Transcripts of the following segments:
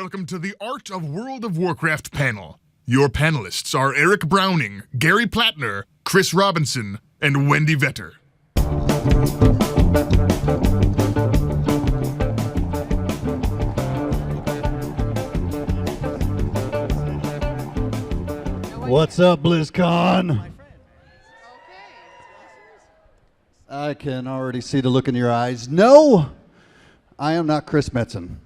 Welcome to the Art of World of Warcraft panel. Your panelists are Eric Browning, Gary Plattner, Chris Robinson, and Wendy Vetter. What's up, Blizzcon? I can already see the look in your eyes. No, I am not Chris Metzen.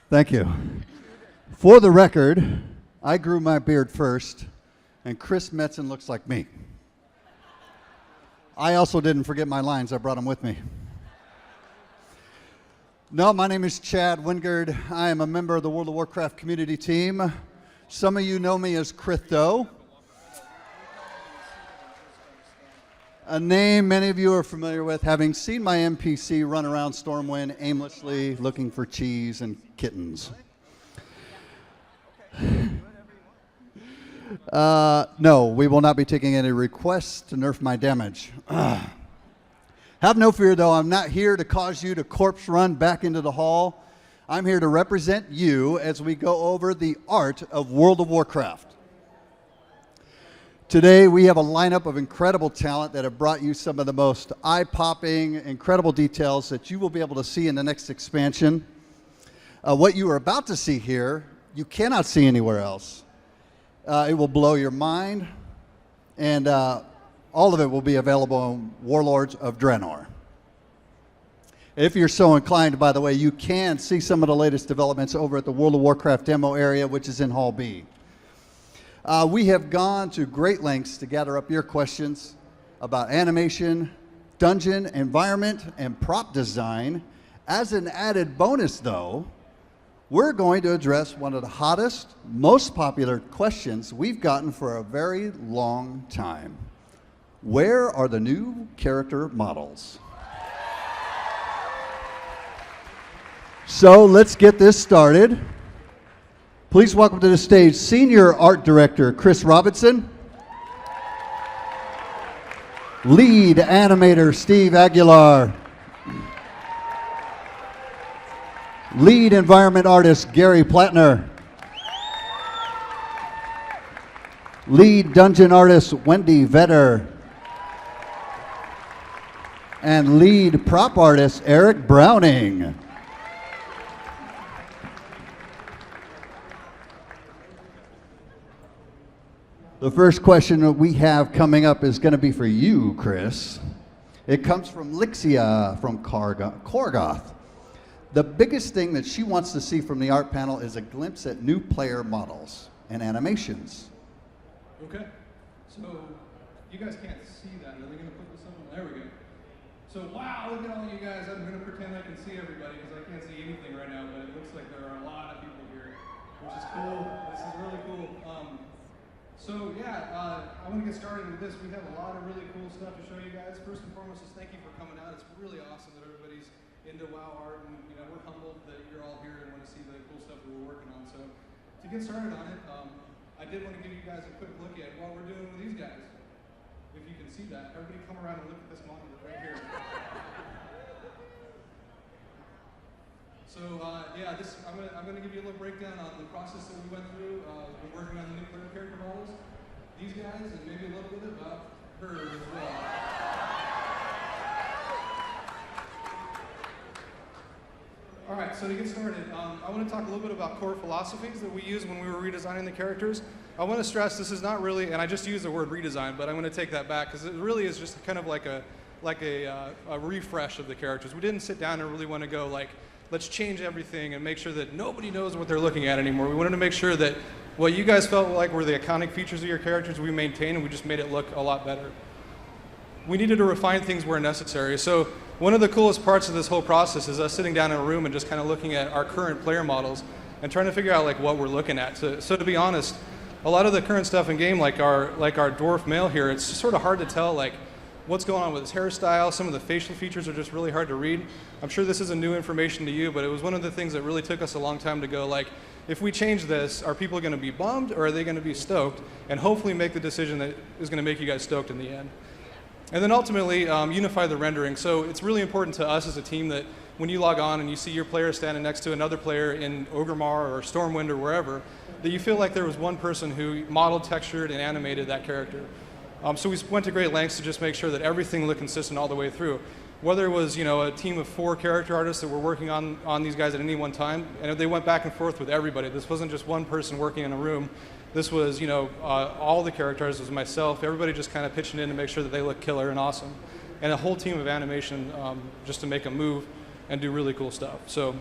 Thank you. For the record, I grew my beard first, and Chris Metzen looks like me. I also didn't forget my lines. I brought them with me. No, my name is Chad Wingard. I am a member of the World of Warcraft community team. Some of you know me as Crypto, a name many of you are familiar with, having seen my NPC run around Stormwind aimlessly looking for cheese and kittens. No, we will not be taking any requests to nerf my damage. Have no fear, though. I'm not here to cause you to corpse run back into the hall. I'm here to represent you as we go over the art of World of Warcraft. Today, we have a lineup of incredible talent that have brought you some of the most eye-popping, incredible details that you will be able to see in the next expansion. What you are about to see here, you cannot see anywhere else. It will blow your mind, and all of it will be available on Warlords of Draenor. If you're so inclined, by the way, you can see some of the latest developments over at the World of Warcraft demo area, which is in Hall B. We have gone to great lengths to gather up your questions about animation, dungeon, environment, and prop design. As an added bonus, though, we're going to address one of the hottest, most popular questions we've gotten for a very long time. Where are the new character models? So let's get this started. Please welcome to the stage Senior Art Director Chris Robinson, Lead Animator Steve Aguilar, Lead Environment Artist Gary Plattner, Lead Dungeon Artist Wendy Vetter, and Lead Prop Artist Eric Browning. The first question that we have coming up is going to be for you, Chris. It comes from Lixia from Korgoth. The biggest thing that she wants to see from the art panel is a glimpse at new player models and animations. Okay, so you guys can't see that. Are they going to put this up? There we go. So wow, look at all you guys. I'm going to pretend I can see everybody because I can't see anything right now, but it looks like there are a lot of people here, which is cool. This is really cool. So yeah, I want to get started with this. We have a lot of really cool stuff to show you guys. First and foremost is thank you for coming out. It's really awesome that everybody's into WoW art, and we're humbled that you're all here and want to see the cool stuff that we're working on. So to get started on it, I did want to give you guys a quick look at what we're doing with these guys. If you can see that, everybody come around and look at this monitor right here. So yeah, I'm gonna give you a little breakdown on the process that we went through. We're working on the new player character models, these guys, and maybe a little bit about her as well. All right, so to get started, I want to talk a little bit about core philosophies that we used when we were redesigning the characters. I want to stress this is not really, and I just used the word redesign, but I'm going to take that back because it really is just kind of like a refresh of the characters. We didn't sit down and really want to go like, let's change everything and make sure that nobody knows what they're looking at anymore. We wanted to make sure that what you guys felt like were the iconic features of your characters we maintained, and we just made it look a lot better. We needed to refine things where necessary. So one of the coolest parts of this whole process is us sitting down in a room and just kind of looking at our current player models and trying to figure out like what we're looking at. So to be honest, a lot of the current stuff in game, like our dwarf male here, it's sort of hard to tell like what's going on with his hairstyle. Some of the facial features are just really hard to read. I'm sure this isn't new information to you, but it was one of the things that really took us a long time to go like, if we change this, are people going to be bummed or are they going to be stoked? And hopefully make the decision that is going to make you guys stoked in the end. And then ultimately, unify the rendering. So it's really important to us as a team that when you log on and you see your player standing next to another player in Orgrimmar or Stormwind or wherever, that you feel like there was one person who modeled, textured, and animated that character. So we went to great lengths to just make sure that everything looked consistent all the way through. Whether it was, a team of 4 character artists that were working on these guys at any one time, and they went back and forth with everybody. This wasn't just one person working in a room. This was, all the character artists, was myself, everybody just kind of pitching in to make sure that they look killer and awesome. And a whole team of animation just to make them move and do really cool stuff. So,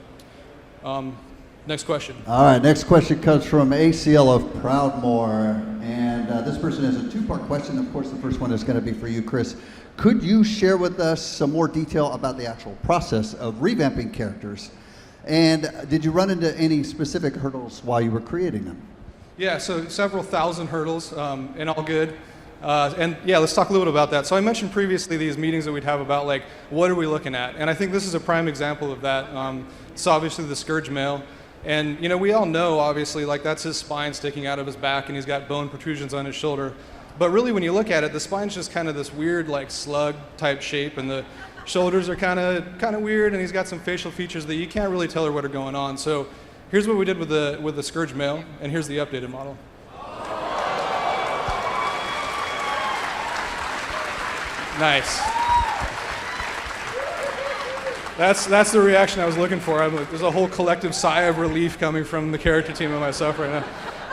next question. All right, next question comes from ACL of Proudmoore. And this person has a 2-part question. Of course, the first one is going to be for you, Chris. Could you share with us some more detail about the actual process of revamping characters? And did you run into any specific hurdles while you were creating them? Yeah, so several thousand hurdles, and all good. And yeah, let's talk a little bit about that. So I mentioned previously these meetings that we'd have about, like, what are we looking at? And I think this is a prime example of that. It's obviously the Scourge male. And, we all know, obviously, like, that's his spine sticking out of his back, and he's got bone protrusions on his shoulder. But really, when you look at it, the spine's just kind of this weird, like, slug-type shape, and the shoulders are kind of weird, and he's got some facial features that you can't really tell what are going on. So here's what we did with the Scourge male, and here's the updated model. Nice. That's the reaction I was looking for. There's a whole collective sigh of relief coming from the character team and myself right now.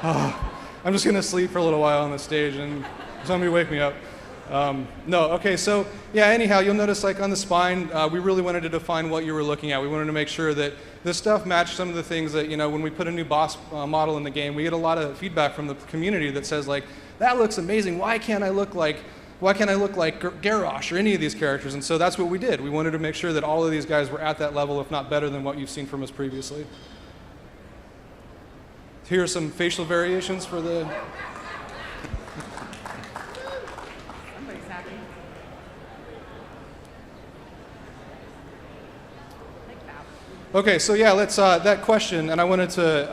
Oh, I'm just gonna sleep for a little while on the stage and somebody wake me up. Okay, so yeah, anyhow, you'll notice, like, on the spine, we really wanted to define what you were looking at. We wanted to make sure that this stuff matched some of the things that, when we put a new boss model in the game, we get a lot of feedback from the community that says, like, that looks amazing, why can't I look like Garrosh or any of these characters? And so that's what we did. We wanted to make sure that all of these guys were at that level, if not better than what you've seen from us previously. Here are some facial variations for the... Somebody's happy. Okay, so yeah, let's that question, and I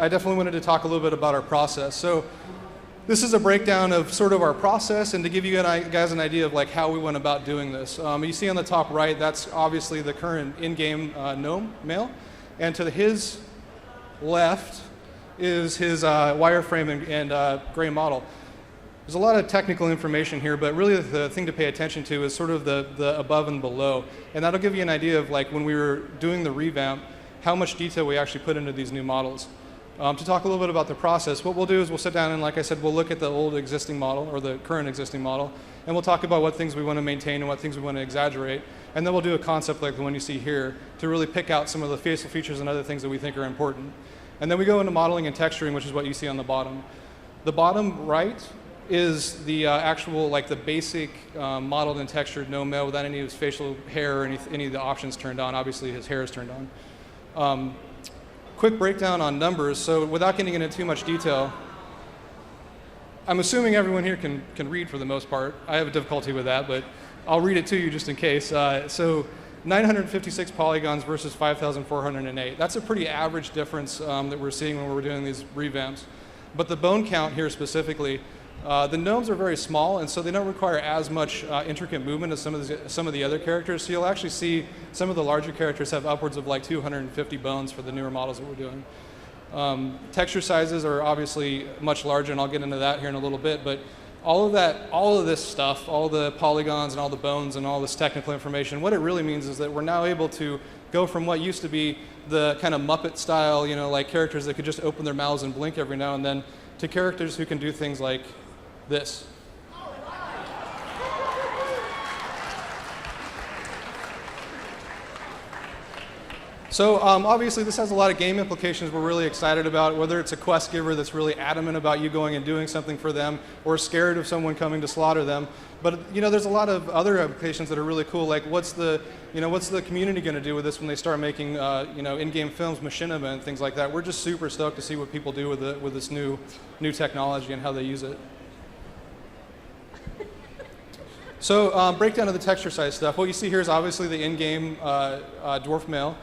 definitely wanted to talk a little bit about our process. So this is a breakdown of sort of our process, and to give you guys an idea of, like, how we went about doing this. You see on the top right, that's obviously the current in-game gnome male, and to his left is his wireframe and gray model. There's a lot of technical information here, but really the thing to pay attention to is sort of the above and below, and that'll give you an idea of, like, when we were doing the revamp, how much detail we actually put into these new models. To talk a little bit about the process, what we'll do is we'll sit down and, like I said, we'll look at the old existing model or the current existing model, and we'll talk about what things we want to maintain and what things we want to exaggerate, and then we'll do a concept like the one you see here to really pick out some of the facial features and other things that we think are important. And then we go into modeling and texturing, which is what you see on the bottom. The bottom right is the actual, like, the basic modeled and textured gnome male without any of his facial hair or any of the options turned on. Obviously his hair is turned on. Quick breakdown on numbers. So without getting into too much detail, I'm assuming everyone here can read for the most part. I have a difficulty with that, but I'll read it to you just in case. So 956 polygons versus 5,408. That's a pretty average difference that we're seeing when we're doing these revamps. But the bone count here specifically, the gnomes are very small, and so they don't require as much intricate movement as some of the other characters. So you'll actually see some of the larger characters have upwards of, like, 250 bones for the newer models that we're doing. Texture sizes are obviously much larger, and I'll get into that here in a little bit. But all of this stuff, all the polygons and all the bones and all this technical information, what it really means is that we're now able to go from what used to be the kind of Muppet style, like characters that could just open their mouths and blink every now and then, to characters who can do things like this. So obviously this has a lot of game implications we're really excited about, whether it's a quest giver that's really adamant about you going and doing something for them, or scared of someone coming to slaughter them. But there's a lot of other applications that are really cool, like what's the community going to do with this when they start making in-game films, machinima and things like that. We're just super stoked to see what people do with this new technology and how they use it. So breakdown of the texture size stuff. What you see here is obviously the in-game dwarf male.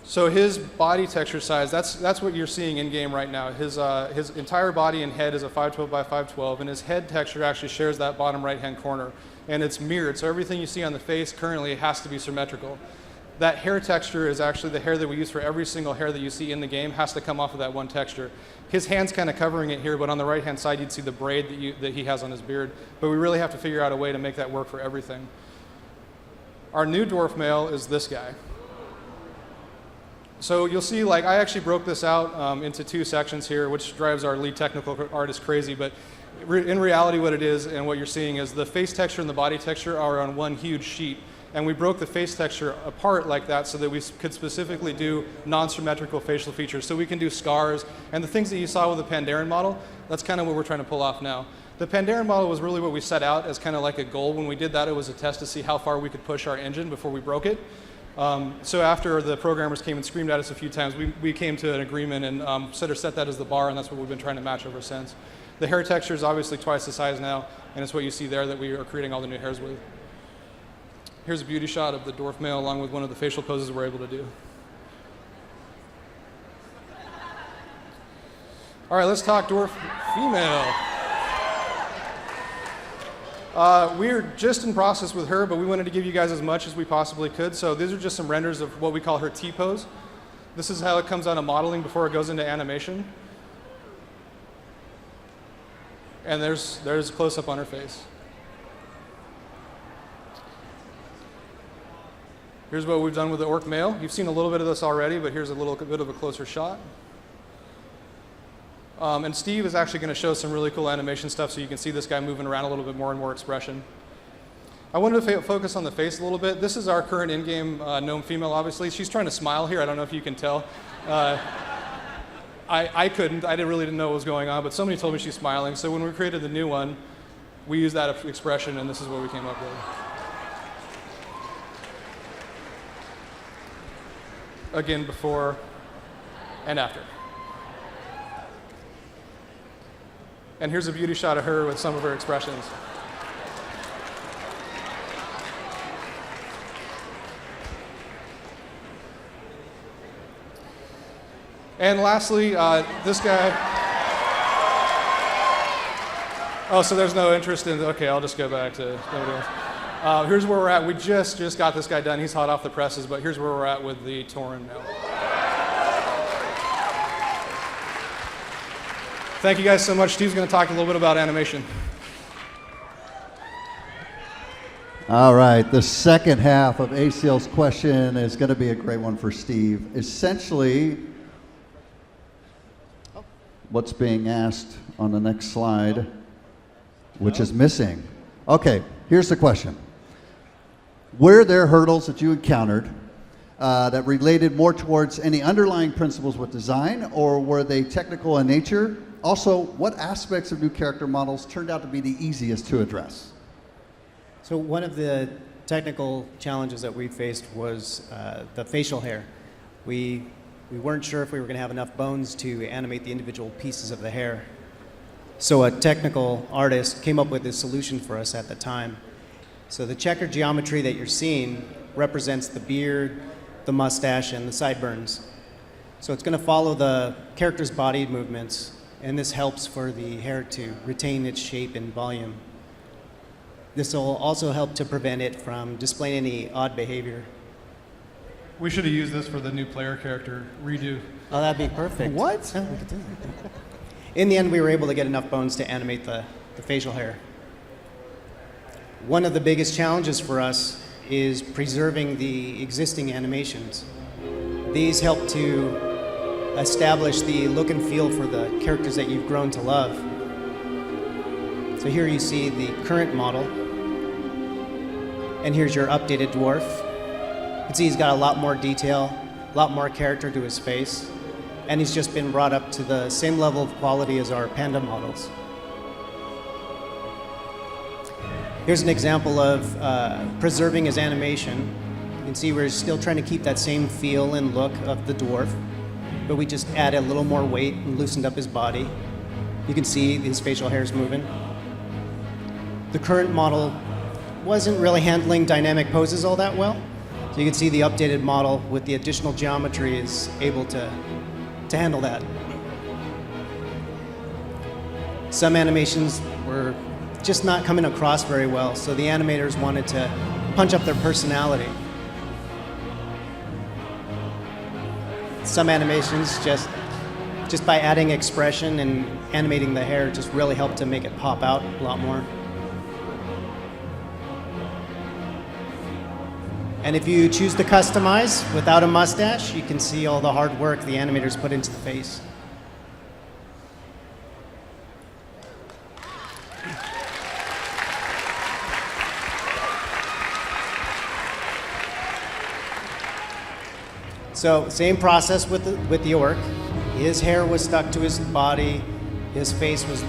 So his body texture size, that's what you're seeing in game right now. His entire body and head is a 512 by 512, and his head texture actually shares that bottom right-hand corner. And it's mirrored, so everything you see on the face currently has to be symmetrical. That hair texture is actually the hair that we use for every single hair that you see in the game has to come off of that one texture. His hand's kind of covering it here, but on the right-hand side you'd see the braid that he has on his beard. But we really have to figure out a way to make that work for everything. Our new dwarf male is this guy. So you'll see, like, I actually broke this out into 2 sections here, which drives our lead technical artist crazy, but in reality what it is and what you're seeing is the face texture and the body texture are on one huge sheet. And we broke the face texture apart like that so that we could specifically do non-symmetrical facial features. So we can do scars and the things that you saw with the Pandaren model, that's kind of what we're trying to pull off now. The Pandaren model was really what we set out as kind of like a goal. When we did that, it was a test to see how far we could push our engine before we broke it. So after the programmers came and screamed at us a few times, we came to an agreement and set that as the bar, and that's what we've been trying to match ever since. The hair texture is obviously twice the size now, and it's what you see there that we are creating all the new hairs with. Here's a beauty shot of the dwarf male along with one of the facial poses we're able to do. All right, let's talk dwarf female. We're just in process with her, but we wanted to give you guys as much as we possibly could. So these are just some renders of what we call her T-pose. This is how it comes out of modeling before it goes into animation. And there's a close-up on her face. Here's what we've done with the orc male. You've seen a little bit of this already, but here's a little bit of a closer shot. And Steve is actually going to show some really cool animation stuff so you can see this guy moving around a little bit more and more expression. I wanted to focus on the face a little bit. This is our current in-game gnome female, obviously. She's trying to smile here. I don't know if you can tell. I couldn't. I really didn't know what was going on, but somebody told me she's smiling. So when we created the new one, we used that expression, and this is what we came up with. Again, before and after. And here's a beauty shot of her with some of her expressions. And lastly, this guy. Oh, so there's no interest in, okay, I'll just go back to nobody else. Here's where we're at. We just got this guy done. He's hot off the presses, but here's where we're at with the Tauren now. Thank you guys so much. Steve's going to talk a little bit about animation. All right, the second half of ACL's question is going to be a great one for Steve. Essentially, what's being asked on the next slide, which is missing. Okay, here's the question. Were there hurdles that you encountered that related more towards any underlying principles with design, or were they technical in nature? Also, what aspects of new character models turned out to be the easiest to address? So one of the technical challenges that we faced was the facial hair. We weren't sure if we were going to have enough bones to animate the individual pieces of the hair. So a technical artist came up with a solution for us at the time. So the checkered geometry that you're seeing represents the beard, the mustache, and the sideburns. So it's going to follow the character's body movements, and this helps for the hair to retain its shape and volume. This will also help to prevent it from displaying any odd behavior. We should have used this for the new player character redo. Oh, that'd be perfect. What? Yeah, we could do that. In the end, we were able to get enough bones to animate the facial hair. One of the biggest challenges for us is preserving the existing animations. These help to establish the look and feel for the characters that you've grown to love. So here you see the current model, and here's your updated dwarf. You can see he's got a lot more detail, a lot more character to his face, and he's just been brought up to the same level of quality as our panda models. Here's an example of preserving his animation. You can see we're still trying to keep that same feel and look of the dwarf, but we just added a little more weight and loosened up his body. You can see his facial hair is moving. The current model wasn't really handling dynamic poses all that well, So you can see the updated model with the additional geometry is able to handle that. Some animations were just not coming across very well, so the animators wanted to punch up their personality. Some animations just by adding expression and animating the hair just really helped to make it pop out a lot more. And if you choose to customize without a mustache, you can see all the hard work the animators put into the face. So same process with the orc. His hair was stuck to his body, his face was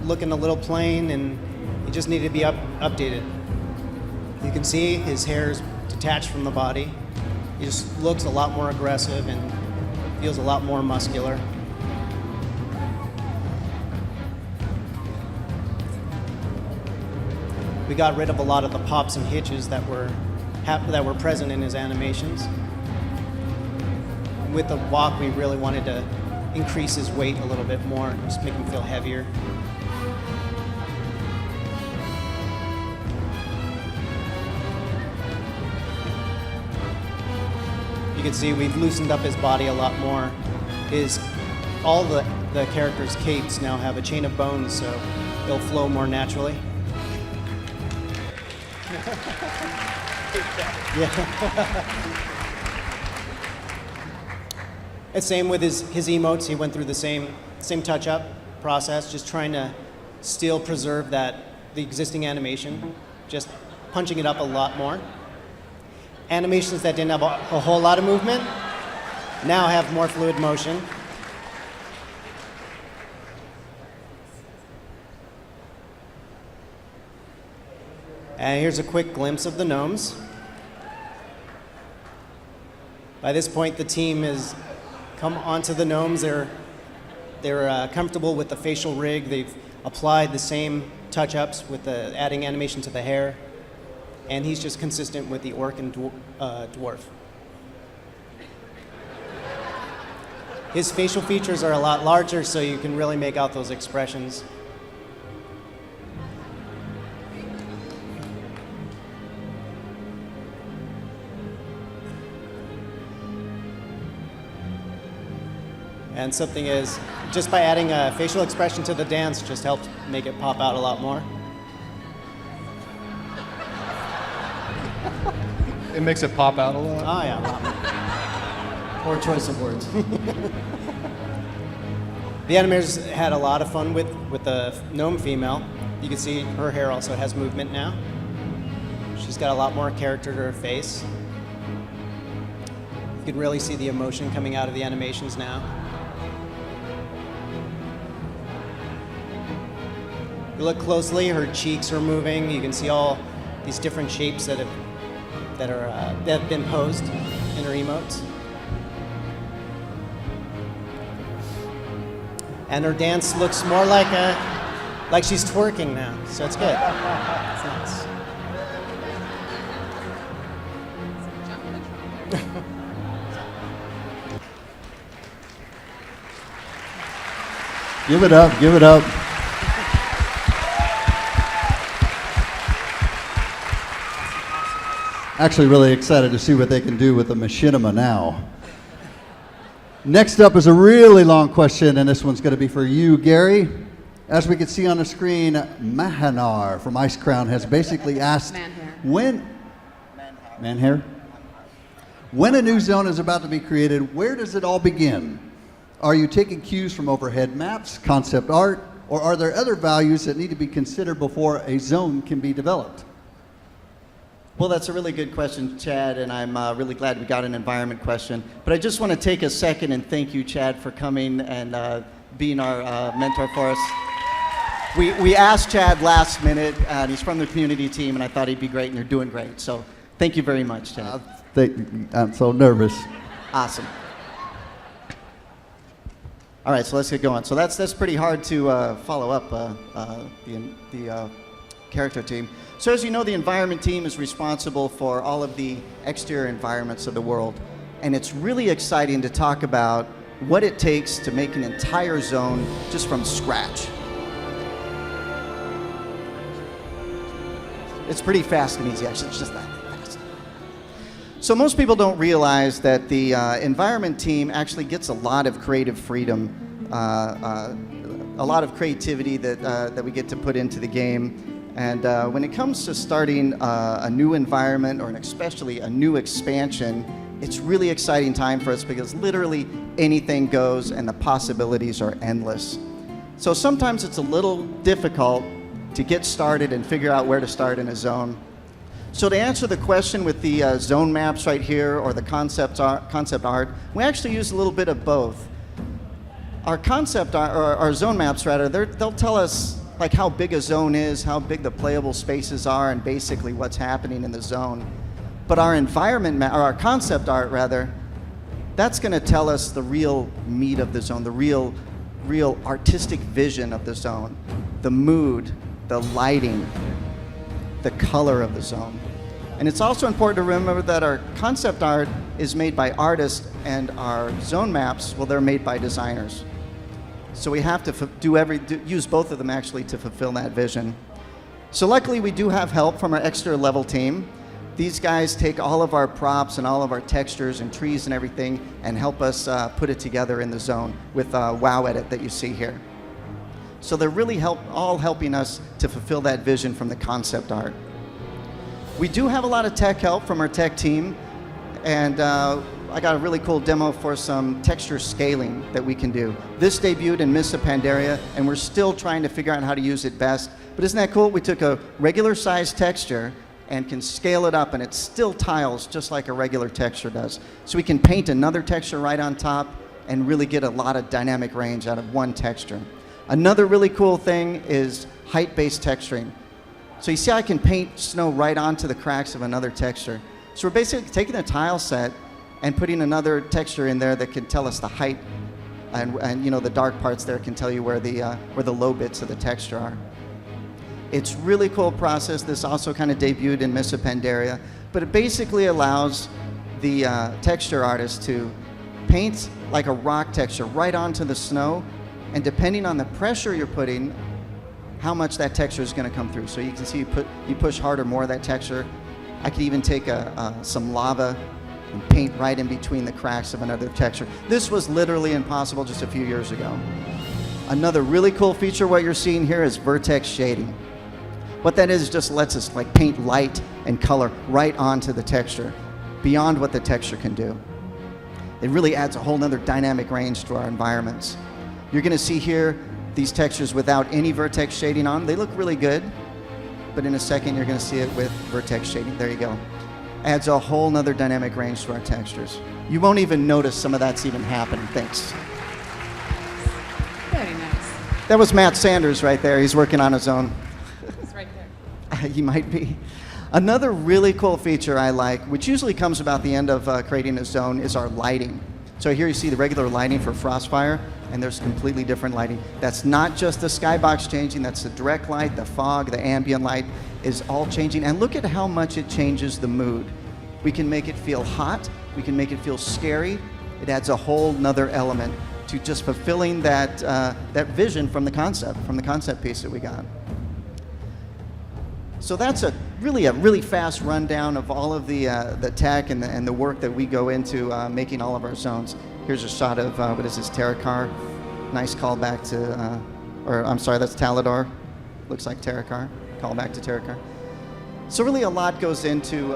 looking a little plain, and he just needed to be updated. You can see his hair is detached from the body. He just looks a lot more aggressive and feels a lot more muscular. We got rid of a lot of the pops and hitches that were present in his animations. With the walk, we really wanted to increase his weight a little bit more, just make him feel heavier. You can see we've loosened up his body a lot more. All the characters' capes now have a chain of bones, so they'll flow more naturally. Yeah. And same with his emotes. He went through the same touch-up process, just trying to still preserve the existing animation, just punching it up a lot more. Animations that didn't have a whole lot of movement now have more fluid motion. And here's a quick glimpse of the gnomes. By this point, the team has come onto the gnomes. They're comfortable with the facial rig. They've applied the same touch-ups with adding animation to the hair. And he's just consistent with the orc and dwarf. His facial features are a lot larger, so you can really make out those expressions. And something is, just by adding a facial expression to the dance, just helps make it pop out a lot more. It makes it pop out a lot. Oh yeah, a lot more. Poor choice of words. The animators had a lot of fun with the gnome female. You can see her hair also has movement now. She's got a lot more character to her face. You can really see the emotion coming out of the animations now. If you look closely, her cheeks are moving. You can see all these different shapes that have been posed in her emotes. And her dance looks more like she's twerking now, so it's good. It's nice. Give it up, give it up. Actually really excited to see what they can do with the machinima now. Next up is a really long question, and this one's going to be for you, Gary. As we can see on the screen, Mahanar from Ice Crown has basically asked Manhair? When a new zone is about to be created, where does it all begin? Are you taking cues from overhead maps, concept art, or are there other values that need to be considered before a zone can be developed? Well, that's a really good question, Chad, and I'm really glad we got an environment question. But I just want to take a second and thank you, Chad, for coming and being our mentor for us. We asked Chad last minute, and he's from the community team, and I thought he'd be great, and you're doing great. So thank you very much, Chad. I'm so nervous. Awesome. All right, so let's get going. So that's pretty hard to follow up the character team. So as you know, the environment team is responsible for all of the exterior environments of the world. And it's really exciting to talk about what it takes to make an entire zone just from scratch. It's pretty fast and easy, actually. It's just that fast. So most people don't realize that the environment team actually gets a lot of creative freedom, a lot of creativity that we get to put into the game. And when it comes to starting a new environment, or especially a new expansion, it's really exciting time for us because literally anything goes and the possibilities are endless. So sometimes it's a little difficult to get started and figure out where to start in a zone. So to answer the question with the zone maps right here, or the concept art, we actually use a little bit of both. Our concept art, or our zone maps rather, they'll tell us like how big a zone is, how big the playable spaces are, and basically what's happening in the zone. But our environment map, or our concept art rather, that's going to tell us the real meat of the zone, the real artistic vision of the zone, the mood, the lighting, the color of the zone. And it's also important to remember that our concept art is made by artists, and our zone maps, well, they're made by designers. So we have to use both of them actually to fulfill that vision. So luckily we do have help from our extra level team. These guys take all of our props and all of our textures and trees and everything and help us put it together in the zone with WoW Edit that you see here. So they're really all helping us to fulfill that vision from the concept art. We do have a lot of tech help from our tech team, and I got a really cool demo for some texture scaling that we can do. This debuted in Mists of Pandaria, and we're still trying to figure out how to use it best. But isn't that cool? We took a regular size texture and can scale it up, and it still tiles just like a regular texture does. So we can paint another texture right on top and really get a lot of dynamic range out of one texture. Another really cool thing is height-based texturing. So you see I can paint snow right onto the cracks of another texture. So we're basically taking a tile set and putting another texture in there that can tell us the height, and you know, the dark parts there can tell you where the low bits of the texture are. It's really cool process. This also kind of debuted in Mists of Pandaria, but it basically allows the texture artist to paint like a rock texture right onto the snow, and depending on the pressure you're putting, how much that texture is going to come through. So you can see you push harder, more of that texture. I could even take some lava and paint right in between the cracks of another texture. This was literally impossible just a few years ago. Another really cool feature, what you're seeing here, is vertex shading. What that is just lets us like paint light and color right onto the texture, beyond what the texture can do. It really adds a whole nother dynamic range to our environments. You're going to see here these textures without any vertex shading on. They look really good, but in a second you're going to see it with vertex shading. There you go. Adds a whole nother dynamic range to our textures. You won't even notice some of that's even happening. Thanks. Very nice. That was Matt Sanders right there. He's working on his own. It's right there. He might be. Another really cool feature I like, which usually comes about the end of creating a zone, is our lighting. So here you see the regular lighting for Frostfire, and there's completely different lighting. That's not just the skybox changing, that's the direct light, the fog, the ambient light is all changing. And look at how much it changes the mood. We can make it feel hot, we can make it feel scary. It adds a whole nother element to just fulfilling that, that vision from the concept piece that we got. So that's a really fast rundown of all of the tech and the work that we go into making all of our zones. Here's a shot of, what is this, Terracar. Nice callback to, or I'm sorry, that's Talador. Looks like Terracar, callback to Terracar. So really a lot goes into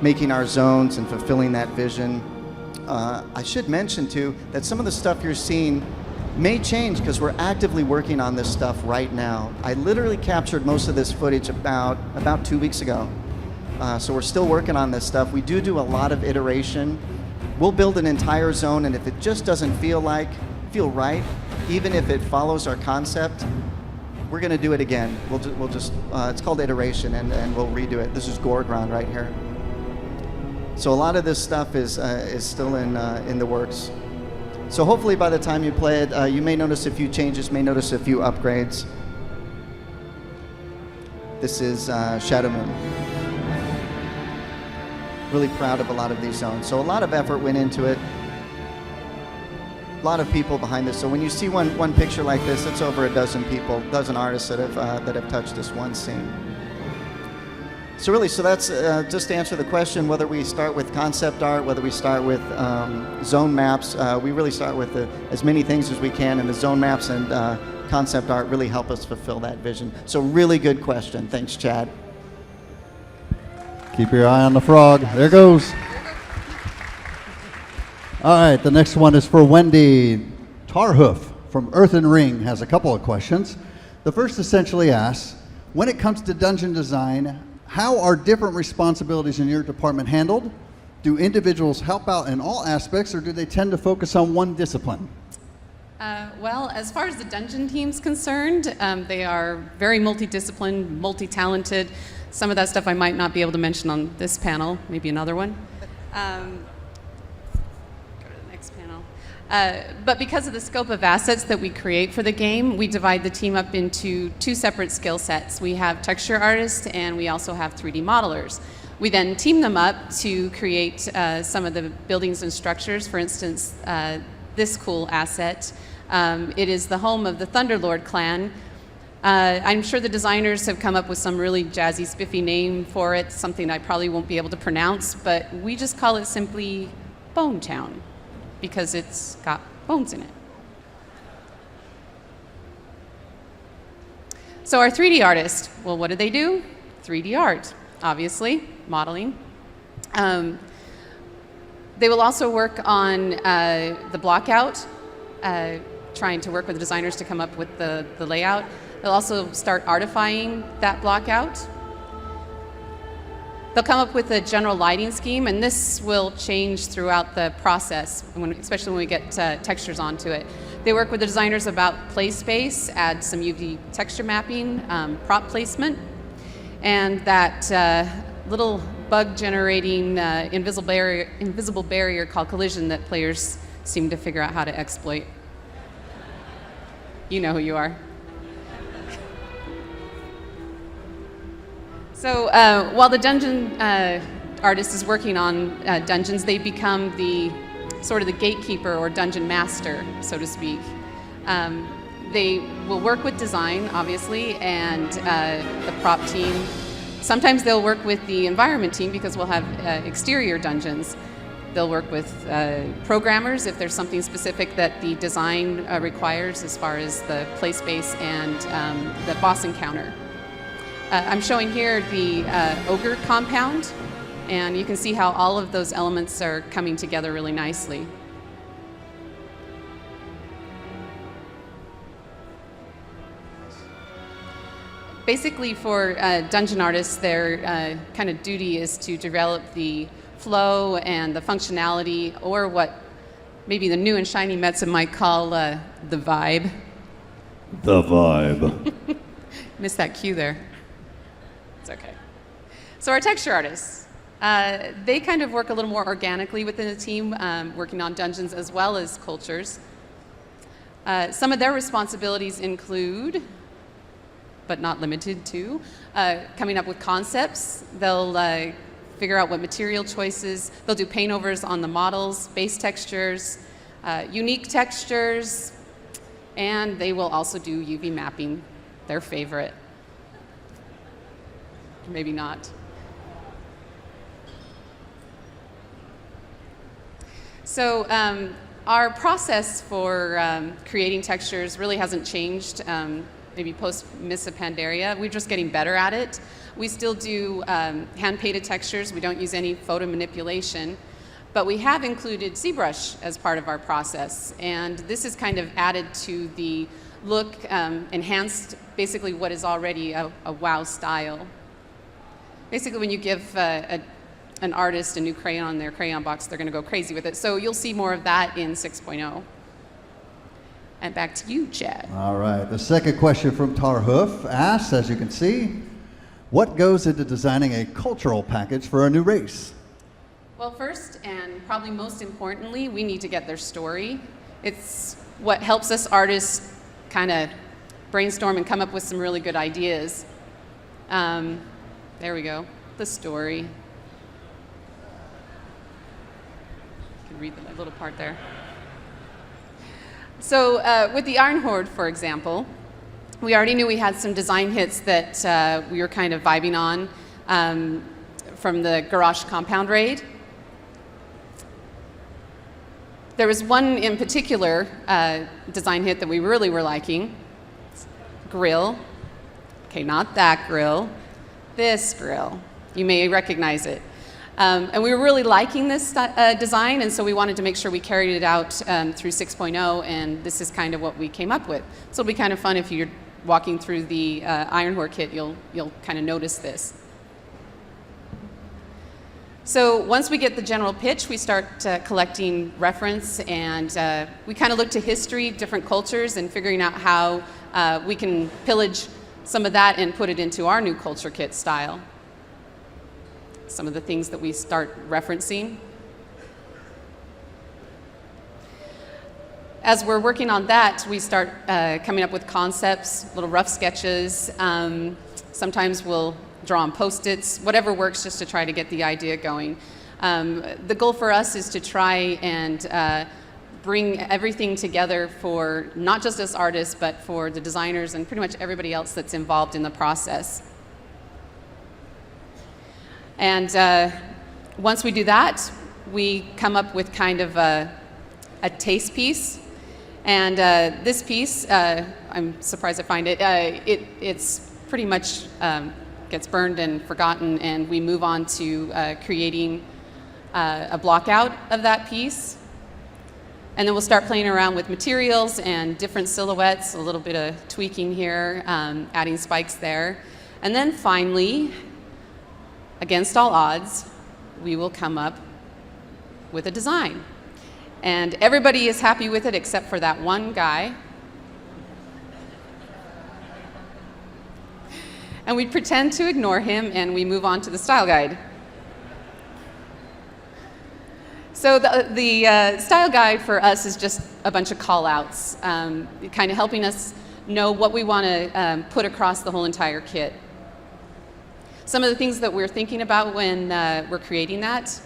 making our zones and fulfilling that vision. I should mention too that some of the stuff you're seeing may change because we're actively working on this stuff right now. I literally captured most of this footage about 2 weeks ago. So we're still working on this stuff. We do a lot of iteration. We'll build an entire zone, and if it just doesn't feel right, even if it follows our concept, we're going to do it again. We'll just it's called iteration, and we'll redo it. This is Gorground right here. So a lot of this stuff is still in the works. So hopefully by the time you play it, you may notice a few changes, may notice a few upgrades. This is Shadow Moon. Really proud of a lot of these zones. So a lot of effort went into it. A lot of people behind this. So when you see one picture like this, it's over a dozen people, dozen artists that have touched this one scene. So really, so that's just to answer the question, whether we start with concept art, whether we start with zone maps, we really start with as many things as we can, and the zone maps and concept art really help us fulfill that vision. So really good question. Thanks, Chad. Keep your eye on the frog. There goes. All right, the next one is for Wendy. Tarhoof from Earthen Ring has a couple of questions. The first essentially asks, when it comes to dungeon design, how are different responsibilities in your department handled? Do individuals help out in all aspects, or do they tend to focus on one discipline? Well, as far as the dungeon team's concerned, they are very multidisciplined, multi-talented. Some of that stuff I might not be able to mention on this panel, maybe another one. Go to the next panel. But because of the scope of assets that we create for the game, we divide the team up into two separate skill sets. We have texture artists and we also have 3D modelers. We then team them up to create some of the buildings and structures. For instance, this cool asset. It is the home of the Thunderlord clan. I'm sure the designers have come up with some really jazzy, spiffy name for it, something I probably won't be able to pronounce, but we just call it simply Bone Town because it's got bones in it. So our 3D artist, well, what do they do? 3D art, obviously, modeling. They will also work on the block out, trying to work with the designers to come up with the layout. They'll also start artifying that block out. They'll come up with a general lighting scheme, and this will change throughout the process, especially when we get textures onto it. They work with the designers about play space, add some UV texture mapping, prop placement, and that little bug-generating invisible barrier called collision that players seem to figure out how to exploit. You know who you are. So while the dungeon artist is working on dungeons, they become the sort of the gatekeeper or dungeon master, so to speak. They will work with design, obviously, and the prop team. Sometimes they'll work with the environment team because we'll have exterior dungeons. They'll work with programmers if there's something specific that the design requires as far as the play space and the boss encounter. I'm showing here the ogre compound, and you can see how all of those elements are coming together really nicely. Basically, for dungeon artists, their kind of duty is to develop the flow and the functionality, or what maybe the new and shiny Metza might call the vibe. The vibe. Missed that cue there. It's okay. So our texture artists, they kind of work a little more organically within the team, working on dungeons as well as cultures. Some of their responsibilities include, but not limited to, coming up with concepts. They'll figure out what material choices. They'll do paint overs on the models, base textures, unique textures, and they will also do UV mapping, their favorite. Maybe not. So our process for creating textures really hasn't changed, maybe post Mists of Pandaria. We're just getting better at it. We still do hand-painted textures. We don't use any photo manipulation. But we have included ZBrush as part of our process. And this is kind of added to the look, enhanced basically what is already a WoW style. Basically, when you give an artist a new crayon on their crayon box, they're going to go crazy with it. So you'll see more of that in 6.0. And back to you, Chad. All right. The second question from Tarhoof asks, as you can see, what goes into designing a cultural package for a new race? Well, first and probably most importantly, we need to get their story. It's what helps us artists kind of brainstorm and come up with some really good ideas. There we go, the story. You can read the little part there. So with the Iron Horde, for example, we already knew we had some design hits that we were kind of vibing on from the Garrosh Compound raid. There was one in particular design hit that we really were liking. Grill. Okay, not that grill. This grill. You may recognize it. And we were really liking this design, and so we wanted to make sure we carried it out through 6.0, and this is kind of what we came up with. So it'll be kind of fun if you're walking through the Iron Horde kit, you'll kind of notice this. So once we get the general pitch, we start collecting reference, and we kind of look to history, different cultures, and figuring out how we can pillage some of that and put it into our new culture kit style. Some of the things that we start referencing. As we're working on that, we start coming up with concepts, little rough sketches. Sometimes we'll draw on Post-its, whatever works just to try to get the idea going. The goal for us is to try and bring everything together for not just us artists, but for the designers and pretty much everybody else that's involved in the process. And once we do that, we come up with kind of a taste piece. And this piece, I'm surprised I find it, it's pretty much gets burned and forgotten, and we move on to creating a block out of that piece. And then we'll start playing around with materials and different silhouettes, a little bit of tweaking here, adding spikes there. And then finally, against all odds, we will come up with a design. And everybody is happy with it except for that one guy. And we pretend to ignore him, and we move on to the style guide. So the style guide for us is just a bunch of call-outs, kind of helping us know what we want to put across the whole entire kit. Some of the things that we're thinking about when we're creating that,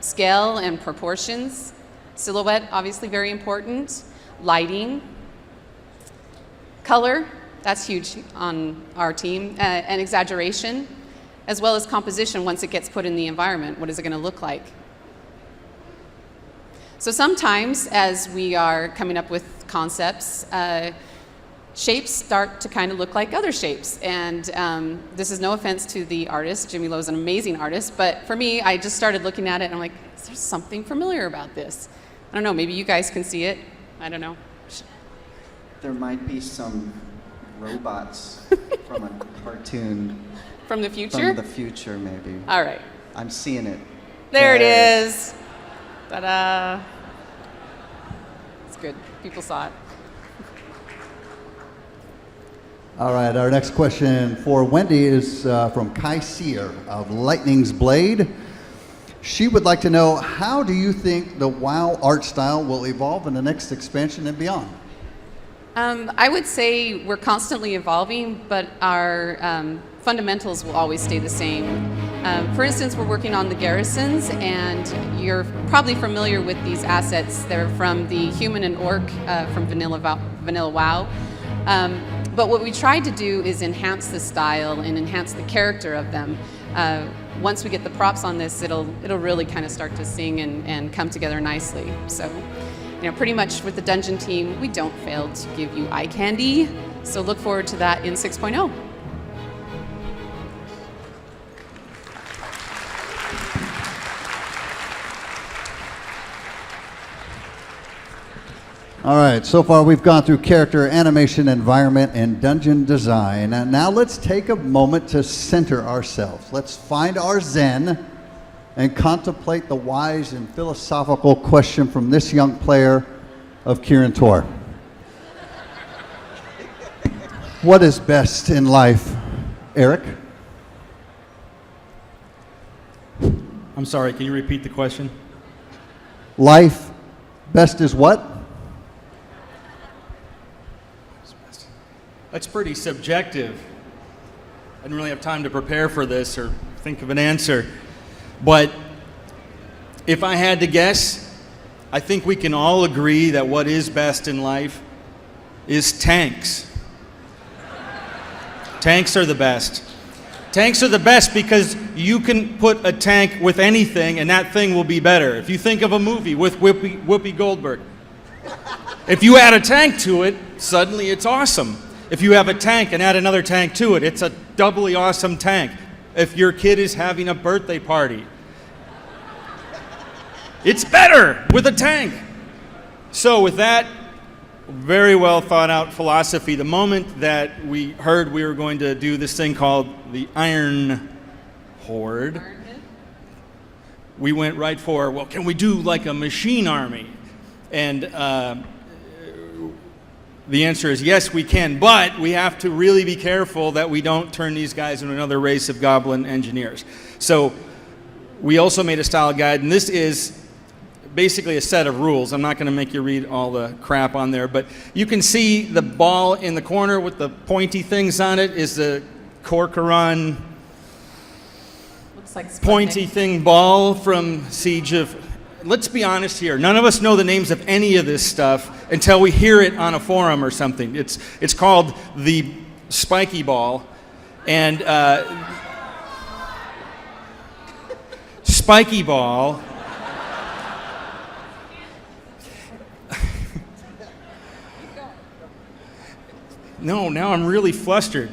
scale and proportions, silhouette, obviously very important, lighting, color, that's huge on our team, and exaggeration, as well as composition once it gets put in the environment. What is it going to look like? So sometimes, as we are coming up with concepts, shapes start to kind of look like other shapes. And this is no offense to the artist. Jimmy Lowe's an amazing artist. But for me, I just started looking at it, and I'm like, is there something familiar about this? I don't know. Maybe you guys can see it. I don't know. There might be some robots from a cartoon. From the future? From the future, maybe. All right. I'm seeing it. There it is. Ta-da. It's good. People saw it. All right, our next question for Wendy is from Kai Sear of Lightning's Blade. She would like to know, how do you think the WoW art style will evolve in the next expansion and beyond? I would say we're constantly evolving, but our fundamentals will always stay the same. For instance, we're working on the garrisons, and you're probably familiar with these assets. They're from the human and orc from Vanilla WoW. But what we tried to do is enhance the style and enhance the character of them. Once we get the props on this, it'll really kind of start to sing and come together nicely. So, pretty much with the dungeon team, we don't fail to give you eye candy. So look forward to that in 6.0. All right, so far we've gone through character, animation, environment, and dungeon design. And now let's take a moment to center ourselves. Let's find our zen and contemplate the wise and philosophical question from this young player of Kirin Tor. What is best in life, Eric? I'm sorry, can you repeat the question? Life, best is what? That's pretty subjective. I didn't really have time to prepare for this or think of an answer. But if I had to guess, I think we can all agree that what is best in life is tanks. Tanks are the best. Tanks are the best because you can put a tank with anything and that thing will be better. If you think of a movie with Whoopi Goldberg, if you add a tank to it, suddenly it's awesome. If you have a tank and add another tank to it, it's a doubly awesome tank. If your kid is having a birthday party, it's better with a tank. So with that very well thought out philosophy, the moment that we heard we were going to do this thing called the Iron Horde, we went right for, well, can we do like a machine army? And the answer is yes, we can, but we have to really be careful that we don't turn these guys into another race of goblin engineers. So we also made a style guide, and this is basically a set of rules. I'm not going to make you read all the crap on there, but you can see the ball in the corner with the pointy things on it is the Corcoran Looks like pointy Sputnik. thing ball from Siege of... Let's be honest here. None of us know the names of any of this stuff until we hear it on a forum or something. It's called the spiky ball, and spiky ball... No, now I'm really flustered.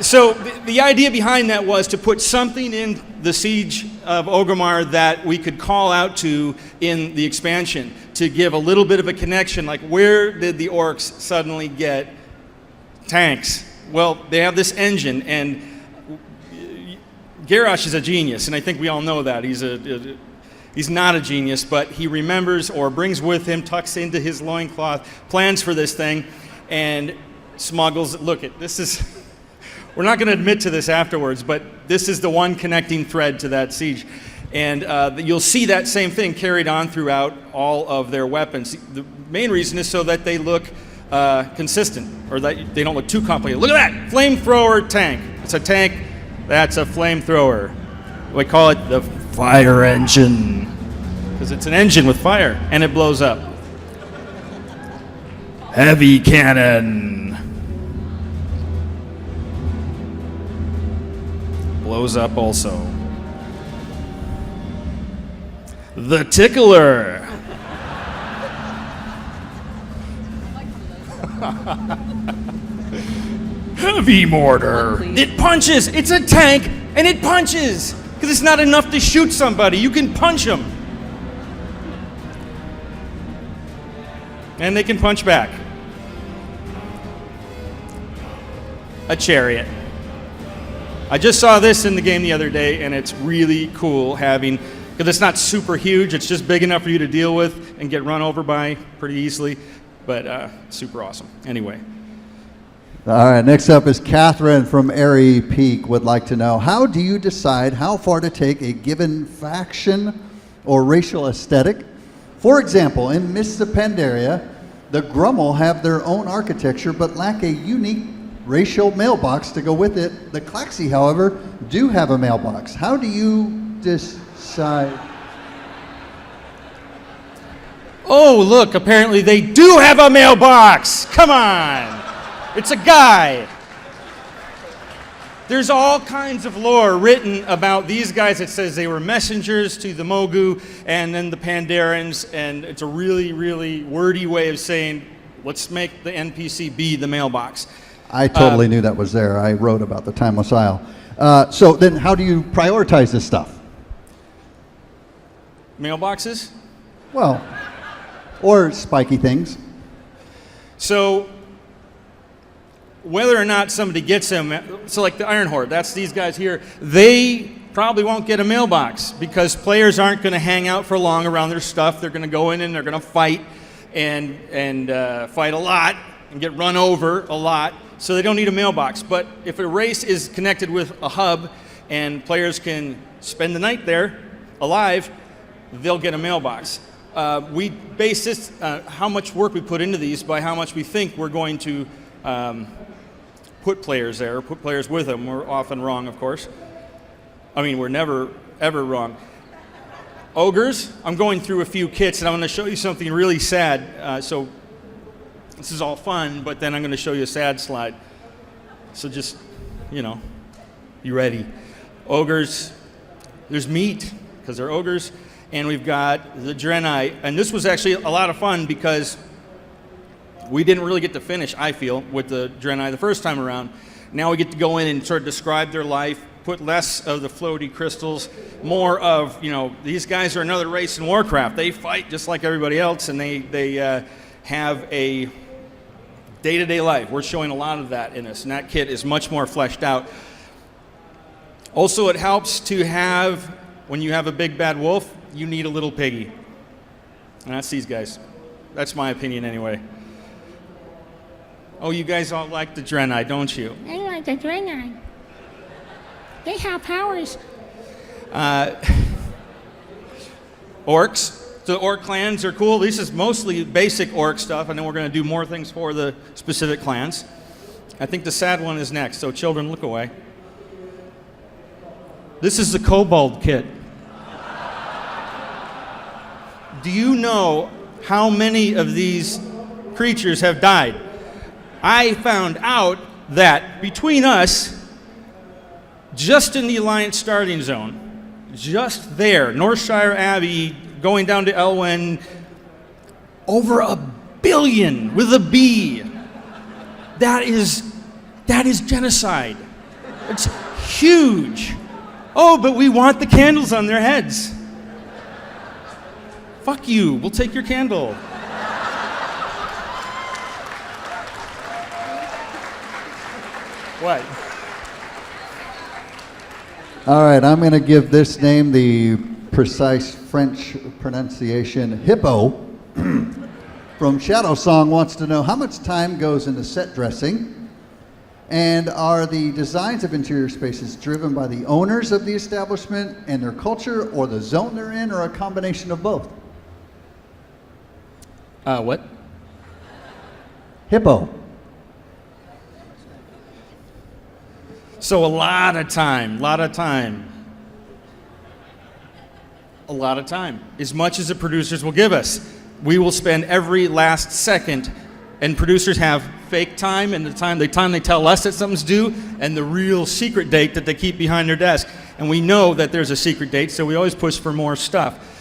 So the idea behind that was to put something in the Siege of Orgrimmar that we could call out to in the expansion to give a little bit of a connection, like where did the orcs suddenly get tanks? Well, they have this engine, and Garrosh is a genius, and I think we all know that. He's not a genius, but he remembers or brings with him, tucks into his loincloth, plans for this thing, and smuggles, look at this is, we're not going to admit to this afterwards, but this is the one connecting thread to that siege. And you'll see that same thing carried on throughout all of their weapons. The main reason is so that they look consistent, or that they don't look too complicated. Look at that, flamethrower tank. It's a tank, that's a flamethrower. We call it the fire engine, because it's an engine with fire, and it blows up. Heavy cannon. Blows up also. The tickler. Heavy mortar. It punches. It's a tank, and it punches. Because it's not enough to shoot somebody. You can punch them. And they can punch back. A chariot. I just saw this in the game the other day, and it's really cool having, because it's not super huge, it's just big enough for you to deal with and get run over by pretty easily, but super awesome. Anyway. All right, next up is Catherine from Airy Peak would like to know, how do you decide how far to take a given faction or racial aesthetic? For example, in Mists of Pandaria, the Grummel have their own architecture but lack a unique racial mailbox to go with it. The Klaxi, however, do have a mailbox. How do you decide? Oh, look, apparently they do have a mailbox. Come on. It's a guy. There's all kinds of lore written about these guys. It says they were messengers to the Mogu and then the Pandarans, and it's a really, really wordy way of saying, let's make the NPC be the mailbox. I totally knew that was there. I wrote about the Timeless Isle. So then how do you prioritize this stuff? Mailboxes? Well, or spiky things. So whether or not somebody gets them, so like the Iron Horde, that's these guys here, they probably won't get a mailbox because players aren't going to hang out for long around their stuff. They're going to go in and they're going to fight and fight a lot and get run over a lot. So they don't need a mailbox. But if a race is connected with a hub and players can spend the night there alive, they'll get a mailbox. We base this, how much work we put into these by how much we think we're going to put players there, put players with them. We're often wrong, of course. I mean, we're never, ever wrong. Ogres, I'm going through a few kits, and I'm going to show you something really sad. So this is all fun, but then I'm going to show you a sad slide. So just, you ready. Ogres, there's meat, because they're ogres, and we've got the Draenei. And this was actually a lot of fun because we didn't really get to finish, I feel, with the Draenei the first time around. Now we get to go in and sort of describe their life, put less of the floaty crystals, more of, these guys are another race in Warcraft. They fight just like everybody else, and they have a day-to-day life. We're showing a lot of that in this, and that kit is much more fleshed out. Also, it helps to have, when you have a big bad wolf, you need a little piggy. And that's these guys. That's my opinion anyway. Oh, you guys all like the Draenei, don't you? I like the Draenei. They have powers. Orcs. So the orc clans are cool. This is mostly basic orc stuff, and then we're going to do more things for the specific clans. I think the sad one is next, so children, look away. This is the kobold kit. Do you know how many of these creatures have died? I found out that between us, just in the Alliance starting zone, just there, Northshire Abbey, going down to Elwyn, over 1 billion with a B. That is genocide. It's huge. Oh, but we want the candles on their heads. Fuck you, we'll take your candle. What? All right, I'm going to give this name the precise French pronunciation. Hippo from Shadow Song wants to know how much time goes into set dressing, and are the designs of interior spaces driven by the owners of the establishment and their culture, or the zone they're in, or a combination of both? What? Hippo. So a lot of time. As much as the producers will give us. We will spend every last second, and producers have fake time and the time they tell us that something's due, and the real secret date that they keep behind their desk. And we know that there's a secret date, so we always push for more stuff.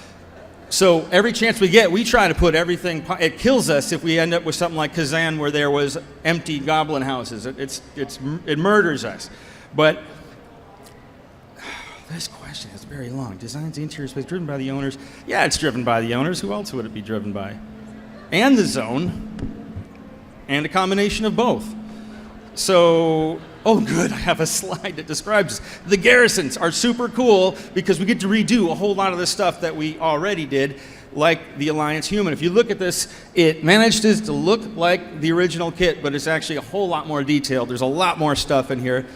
So every chance we get, we try to put everything. It kills us if we end up with something like Kazan, where there was empty goblin houses. It murders us. But this question is very long. Designs the interior space driven by the owners. Yeah, it's driven by the owners. Who else would it be driven by? And the zone, and a combination of both. So, oh good, I have a slide that describes this. The garrisons are super cool because we get to redo a whole lot of the stuff that we already did, like the Alliance Human. If you look at this, it manages to look like the original kit, but it's actually a whole lot more detailed. There's a lot more stuff in here.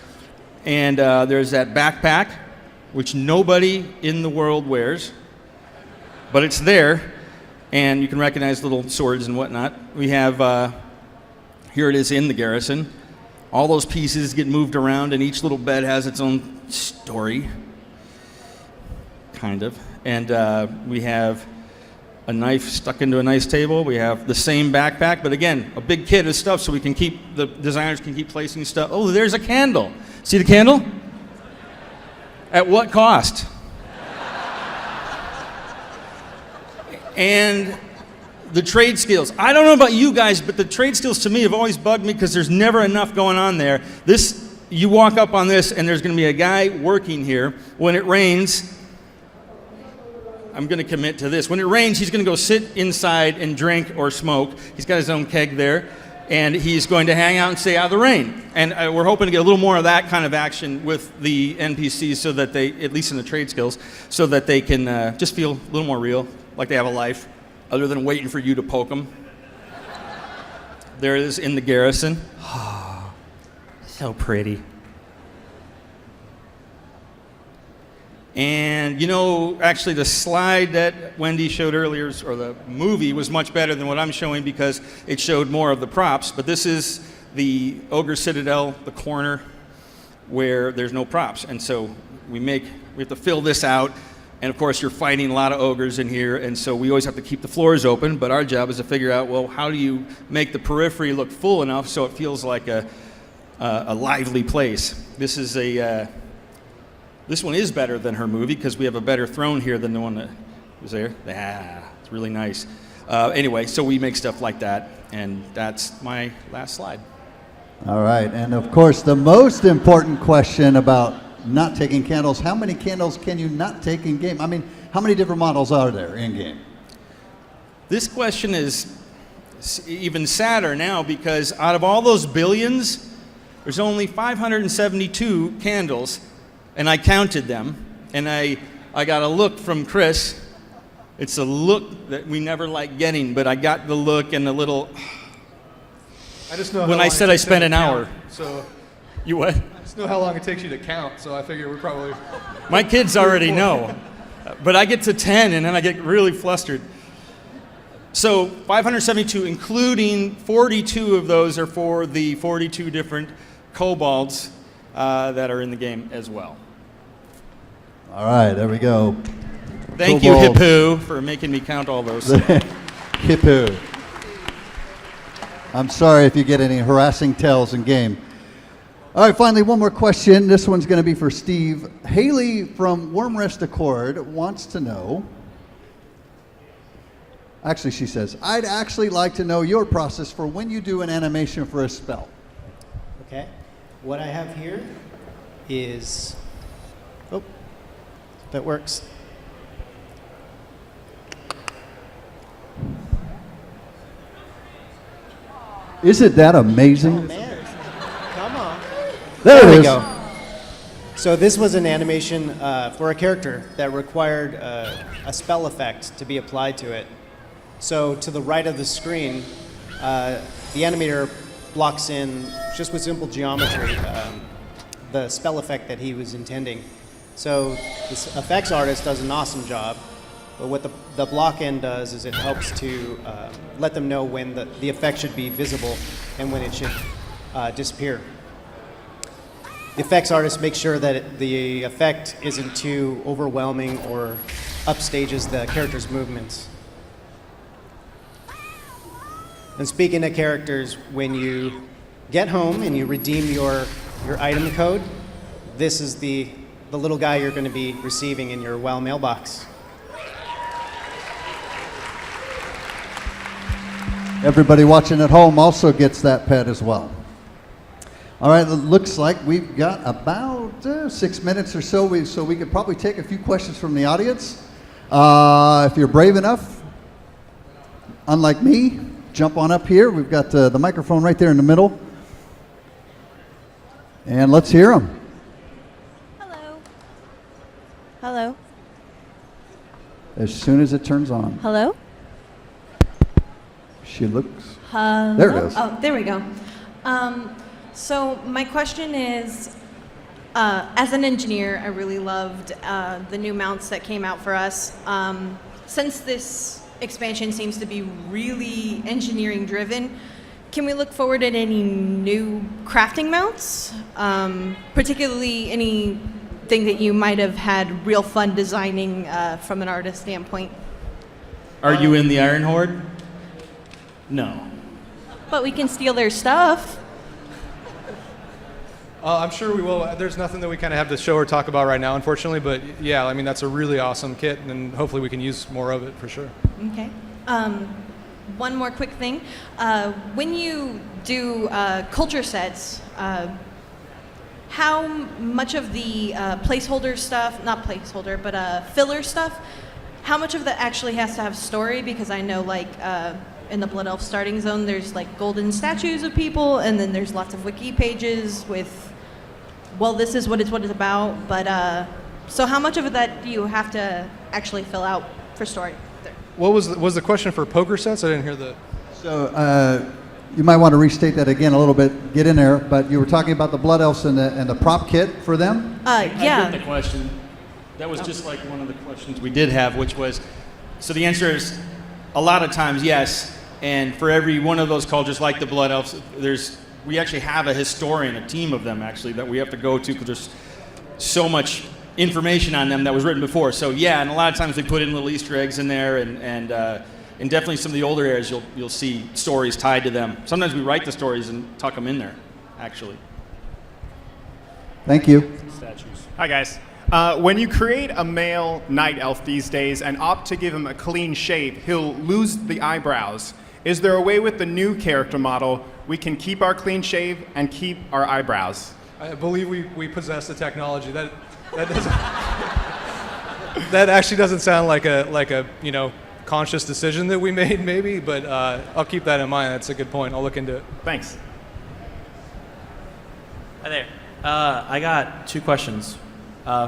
And there's that backpack, which nobody in the world wears, but it's there, and you can recognize little swords and whatnot. We have, here it is in the garrison. All those pieces get moved around, and each little bed has its own story, kind of. And we have a knife stuck into a nice table. We have the same backpack, but again, a big kit of stuff so the designers can keep placing stuff. Oh, there's a candle. See the candle? At what cost? And the trade skills. I don't know about you guys, but the trade skills to me have always bugged me because there's never enough going on there. You walk up on this and there's going to be a guy working here. When it rains, I'm going to commit to this. When it rains, he's going to go sit inside and drink or smoke. He's got his own keg there. And he's going to hang out and stay out of the rain. And we're hoping to get a little more of that kind of action with the NPCs so that they, at least in the trade skills, so that they can just feel a little more real, like they have a life, other than waiting for you to poke them. There it is in the garrison. Oh, so pretty. And actually the slide that Wendy showed earlier, or the movie, was much better than what I'm showing because it showed more of the props. But this is the Ogre Citadel, the corner where there's no props. And so we have to fill this out. And of course, you're fighting a lot of ogres in here, and so we always have to keep the floors open. But our job is to figure out, well, how do you make the periphery look full enough so it feels like a lively place? This one is better than her movie because we have a better throne here than the one that was there. It's really nice. Anyway, so we make stuff like that, and that's my last slide. All right, and of course, the most important question about not taking candles, how many candles can you not take in game? I mean, how many different models are there in game? This question is even sadder now because out of all those billions, there's only 572 candles, and I counted them, and I got a look from Chris. It's a look that we never like getting, but I got the look and the little... I just know when I said I spent an hour. So you what? I just know how long it takes you to count, so I figure we're probably... My kids already know. But I get to 10 and then I get really flustered. So 572, including 42 of those are for the 42 different kobolds that are in the game as well. All right, there we go. Thank you, Hippo, for making me count all those. Hippo. I'm sorry if you get any harassing tells in game. All right, finally, one more question. This one's going to be for Steve. Haley from Wormrest Accord wants to know, actually she says, I'd actually like to know your process for when you do an animation for a spell. Okay. What I have here is, oh, that works. Is it that amazing? Oh, man. Come on. There we is. go. So this was an animation for a character that required a spell effect to be applied to it. So to the right of the screen, the animator blocks in, just with simple geometry, the spell effect that he was intending. So this effects artist does an awesome job. But what the block end does is it helps to let them know when the effect should be visible and when it should disappear. The effects artist makes sure that the effect isn't too overwhelming or upstages the character's movements. And speaking of characters, when you get home and you redeem your item code, this is the little guy you're going to be receiving in your WoW mailbox. Everybody watching at home also gets that pet as well. All right, it looks like we've got about 6 minutes or so, so we could probably take a few questions from the audience. If you're brave enough, unlike me, jump on up here. We've got the microphone right there in the middle. And let's hear them. Hello. Hello. As soon as it turns on. Hello? She looks. Hello? There it is. Oh, there we go. So my question is, as an engineer, I really loved the new mounts that came out for us. Since this expansion seems to be really engineering driven, can we look forward at any new crafting mounts? Particularly anything that you might have had real fun designing from an artist standpoint? Are you in the Iron Horde? No. But we can steal their stuff. I'm sure we will. There's nothing that we kind of have to show or talk about right now, unfortunately. But yeah, I mean, that's a really awesome kit, and hopefully we can use more of it for sure. Okay. One more quick thing. When you do culture sets, how much of the placeholder stuff, not placeholder, but filler stuff, how much of that actually has to have story? Because I know, like, in the Blood Elf starting zone, there's like golden statues of people, and then there's lots of wiki pages with, well, this is what it's about. But so how much of that do you have to actually fill out for story? What was the question for poker sets? I didn't hear the. So you might want to restate that again a little bit. Get in there, but you were talking about the Blood Elves and the prop kit for them. Yeah. I get the question. That was just like one of the questions we did have, which was, so the answer is a lot of times yes. And for every one of those cultures, like the Blood Elves, there's we actually have a historian, a team of them actually, that we have to go to because there's so much information on them that was written before. So yeah, and a lot of times they put in little Easter eggs in there, and definitely some of the older eras, you'll see stories tied to them. Sometimes we write the stories and tuck them in there, actually. Thank you. Statues. Hi, guys. When you create a male night elf these days and opt to give him a clean shave, he'll lose the eyebrows. Is there a way with the new character model we can keep our clean shave and keep our eyebrows? I believe we possess the technology. That doesn't that actually doesn't sound like a conscious decision that we made, maybe, but I'll keep that in mind. That's a good point. I'll look into it. Thanks. Hi there. I got 2 questions.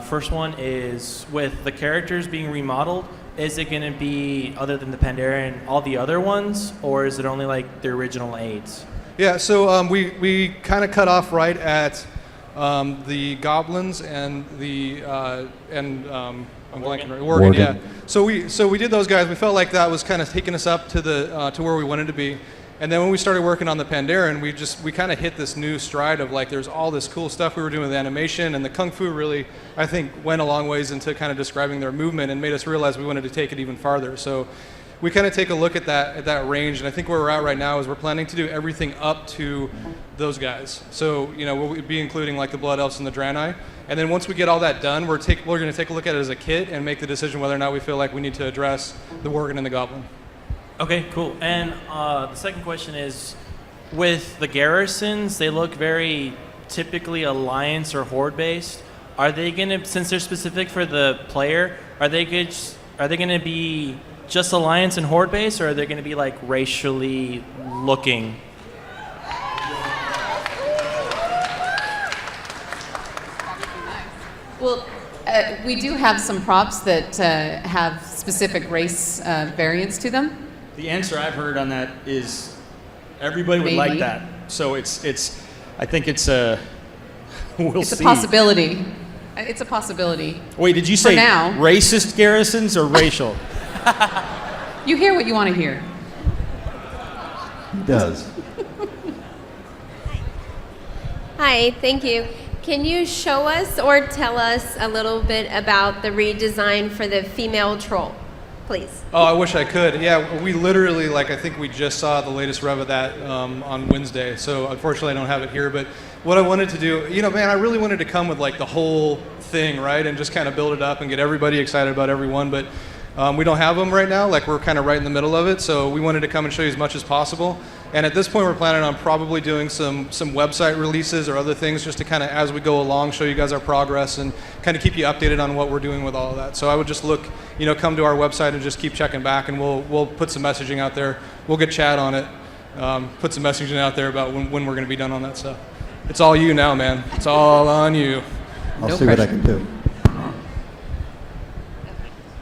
First one is, with the characters being remodeled, is it going to be, other than the Pandaren, all the other ones, or is it only like the original 8s? Yeah, so we kind of cut off right at the goblins and the I'm blanking right. Worgen, yeah. So we did those guys. We felt like that was kind of taking us up to the to where we wanted to be. And then when we started working on the Pandaren, we kind of hit this new stride of like there's all this cool stuff we were doing with animation, and the Kung Fu really, I think, went a long ways into kind of describing their movement and made us realize we wanted to take it even farther. So we kind of take a look at that range, and I think where we're at right now is we're planning to do everything up to those guys. So we'll be including like the Blood Elves and the Draenei, and then once we get all that done, we're going to take a look at it as a kit and make the decision whether or not we feel like we need to address the Worgen and the Goblin. Okay, cool. And the second question is, with the garrisons, they look very typically alliance or horde based. Are they going to, since they're specific for the player, are they going to be just alliance and horde based, or are they going to be like racially looking? Well, we do have some props that have specific race variants to them. The answer I've heard on that is everybody would like that. So it's I think it's a we'll see. It's a possibility. It's a possibility. Wait, did you say now, racist garrisons or racial? You hear what you want to hear. He does. Hi, thank you. Can you show us or tell us a little bit about the redesign for the female troll, please? Oh, I wish I could. Yeah, we literally, I think we just saw the latest rev of that on Wednesday. So unfortunately, I don't have it here. But what I wanted to do, man, I really wanted to come with the whole thing, right, and just kind of build it up and get everybody excited about everyone. But we don't have them right now. We're kind of right in the middle of it. So we wanted to come and show you as much as possible. And at this point, we're planning on probably doing some website releases or other things just to kind of, as we go along, show you guys our progress and kind of keep you updated on what we're doing with all of that. So I would just look, come to our website and just keep checking back, and we'll put some messaging out there. We'll get Chad on it, put some messaging out there about when we're going to be done on that stuff. It's all you now, man. It's all on you. I'll see what I can do.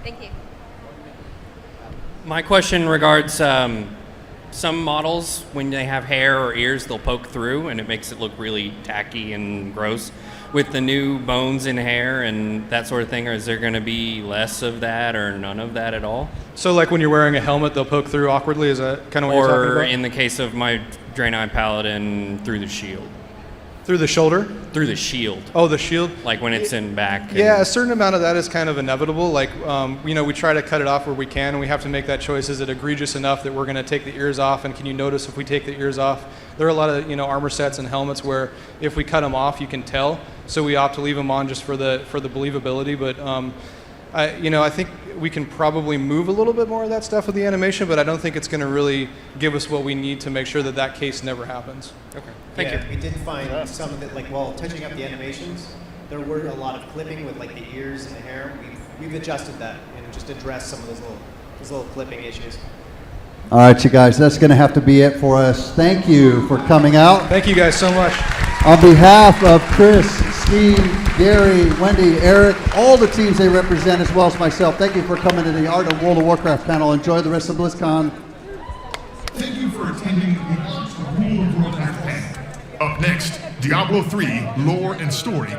Thank you. My question regards some models, when they have hair or ears, they'll poke through, and it makes it look really tacky and gross. With the new bones in hair and that sort of thing, is there going to be less of that or none of that at all? So when you're wearing a helmet, they'll poke through awkwardly? Is that kind of what you're talking about? Or in the case of my Draenei Paladin, through the shield? Through the shoulder? Through the shield. Oh, the shield? Like when it's in back. Yeah, a certain amount of that is kind of inevitable. We try to cut it off where we can, and we have to make that choice. Is it egregious enough that we're going to take the ears off, and can you notice if we take the ears off? There are a lot of, armor sets and helmets where if we cut them off, you can tell. So we opt to leave them on just for the believability. But, I think we can probably move a little bit more of that stuff with the animation, but I don't think it's going to really give us what we need to make sure that case never happens. Okay. Thank you. We did find some of it, while touching up the animations, there were a lot of clipping with the ears and the hair. We've adjusted that and just addressed some of those little clipping issues. All right, you guys, that's going to have to be it for us. Thank you for coming out. Thank you guys so much. On behalf of Chris, Steve, Gary, Wendy, Eric, all the teams they represent, as well as myself, thank you for coming to the Art of World of Warcraft panel. Enjoy the rest of BlizzCon. Thank you for attending the Art of World of Warcraft panel. Up next, Diablo 3 Lore and Story Q.